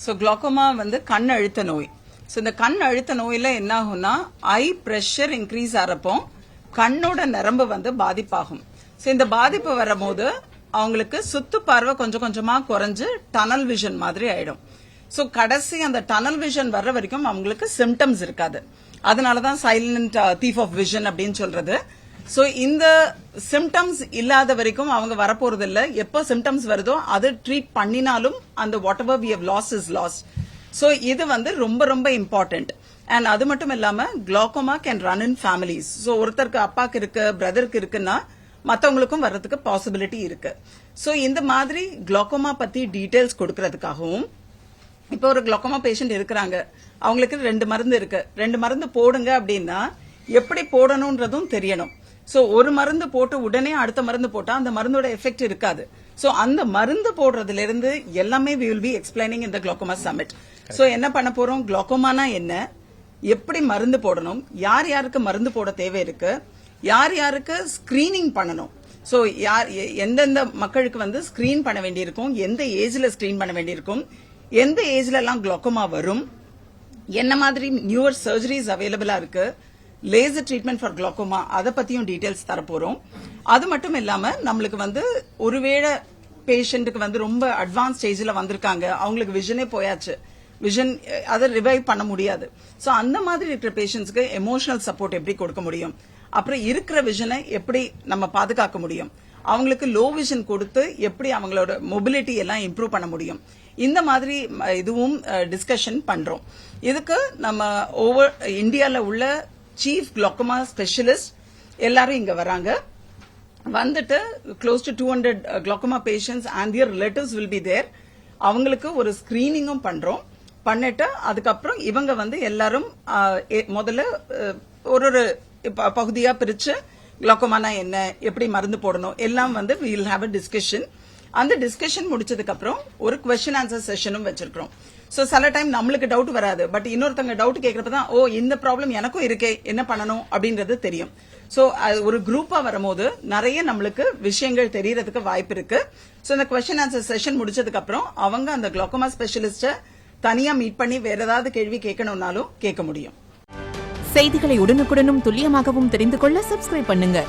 So glaucoma வந்து கண் அழுத்த நோய். ஸோ இந்த கண் அழுத்த நோயில என்ன ஆகும்னா ஐ ப்ரெஷர் இன்க்ரீஸ் ஆகிறப்போ கண்ணோட நரம்பு வந்து பாதிப்பாகும். ஸோ இந்த பாதிப்பு வரும்போது அவங்களுக்கு சுத்து பார்வை கொஞ்சம் கொஞ்சமா குறைஞ்சு டனல் விஷன் மாதிரி ஆயிடும். ஸோ கடைசி அந்த டனல் விஷன் வர்ற வரைக்கும் அவங்களுக்கு சிம்டம்ஸ் இருக்காது. அதனாலதான் சைலண்ட் தீஃப் ஆஃப் விஷன் அப்படின்னு சொல்றது. ஸோ இந்த சிம்டம்ஸ் இல்லாத வரைக்கும் அவங்க வரப்போறது இல்லை. எப்போ சிம்டம்ஸ் வருதோ அது ட்ரீட் பண்ணினாலும் அந்த whatever we have loss is loss. So இது வந்து ரொம்ப ரொம்ப இம்பார்ட்டன்ட். அண்ட் அது மட்டும் இல்லாம glaucoma can run in families. So ஒருத்தருக்கு அப்பாக்கு இருக்கு, பிரதருக்கு இருக்குன்னா மற்றவங்களுக்கும் வர்றதுக்கு பாசிபிலிட்டி இருக்கு. ஸோ இந்த மாதிரி குளோக்கோமா பத்தி டீடைல்ஸ் கொடுக்கறதுக்காகவும், இப்போ ஒரு குளோக்கோமா பேஷண்ட் இருக்கிறாங்க, அவங்களுக்கு 2 மருந்து இருக்கு, 2 மருந்து போடுங்க அப்படின்னா எப்படி போடணும்ன்றதும் தெரியணும். சோ ஒரு மருந்து போட்டு உடனே அடுத்த மருந்து போட்டா அந்த மருந்தோட எஃபெக்ட் இருக்காது. சோ அந்த மருந்து போடுறதுல இருந்து எல்லாமே we will be explaining in the glaucoma summit. So என்ன பண்ண போறோம், குளோக்கோமானா என்ன, எப்படி மருந்து போடணும், யார் யாருக்கு மருந்து போட தேவை இருக்கு, யார் யாருக்கு ஸ்கிரீனிங் பண்ணணும், சோ யார் எந்தெந்த மக்களுக்கு வந்து ஸ்கிரீன் பண்ண வேண்டியிருக்கும், எந்த ஏஜ்ல ஸ்கிரீன் பண்ண வேண்டியிருக்கும், எந்த ஏஜ்ல எல்லாம் குளோக்கோமா வரும், என்ன மாதிரி நியூவர் சர்ஜரிஸ் அவைலபிளா இருக்கு, லேசர் ட்ரீட்மெண்ட் ஃபார் குளோக்கோமா அதை பத்தியும் டீடைல்ஸ் தரப்போறோம். அது மட்டும் இல்லாம நம்மளுக்கு வந்து ஒருவேளை பேஷண்ட்டுக்கு வந்து ரொம்ப அட்வான்ஸ் ஸ்டேஜ்ல வந்திருக்காங்க, அவங்களுக்கு விஷனே போயாச்சு, விஷன் அதை ரிவைவ் பண்ண முடியாது. சோ அந்த மாதிரி இருக்கிற பேஷண்ட்ஸ்க்கு எமோஷனல் சப்போர்ட் எப்படி கொடுக்க முடியும், அப்புறம் இருக்கிற விஷனை எப்படி நம்ம பாதுகாக்க முடியும், அவங்களுக்கு லோ விஷன் கொடுத்து எப்படி அவங்களோட மொபிலிட்டி எல்லாம் இம்ப்ரூவ் பண்ண முடியும், இந்த மாதிரி இதுவும் டிஸ்கஷன் பண்றோம். இதுக்கு நம்ம ஓவர் இந்தியால உள்ள சீஃப் குளோக்கோமா ஸ்பெஷலிஸ்ட் எல்லாரும் இங்க வராங்க. வந்துட்டு close to 200 glaucoma patients and their relatives will be there. அவங்களுக்கு ஒரு ஸ்கிரீனிங்கும் பண்றோம். பண்ணிட்டு அதுக்கப்புறம் இவங்க வந்து எல்லாரும் முதல்ல ஒரு பகுதியா பிரிச்சு குளோக்கோமானா என்ன, எப்படி மருந்து போடணும் எல்லாம் வந்து we will have a discussion. அந்த டிஸ்கஷன் முடிச்சதுக்கு அப்புறம் ஒரு கொஸ்டின் ஆன்சர் செஷனும் வச்சிருக்கோம். சோ சில டைம் நம்மளுக்கு டவுட் வராது, பட் இன்னொருத்தவங்க டவுட் கேட்கறப்பதான் ஓ இந்த ப்ராப்ளம் எனக்கும் இருக்கே, என்ன பண்ணணும் அப்படின்றது தெரியும். சோ ஒரு குரூப்பா வரும்போது நிறைய நம்மளுக்கு விஷயங்கள் தெரியறதுக்கு வாய்ப்பு இருக்கு. சோ இந்த கொஸ்டின் ஆன்சர் செஷன் முடிச்சதுக்கு அப்புறம் அவங்க அந்த குளோக்கோமா ஸ்பெஷலிஸ்ட தனியா மீட் பண்ணி வேற ஏதாவது கேள்வி கேட்கணும்னாலும் கேட்க முடியும். செய்திகளை உடனுக்குடனும் துல்லியமாகவும் தெரிந்து கொள்ள சப்ஸ்கிரைப் பண்ணுங்க.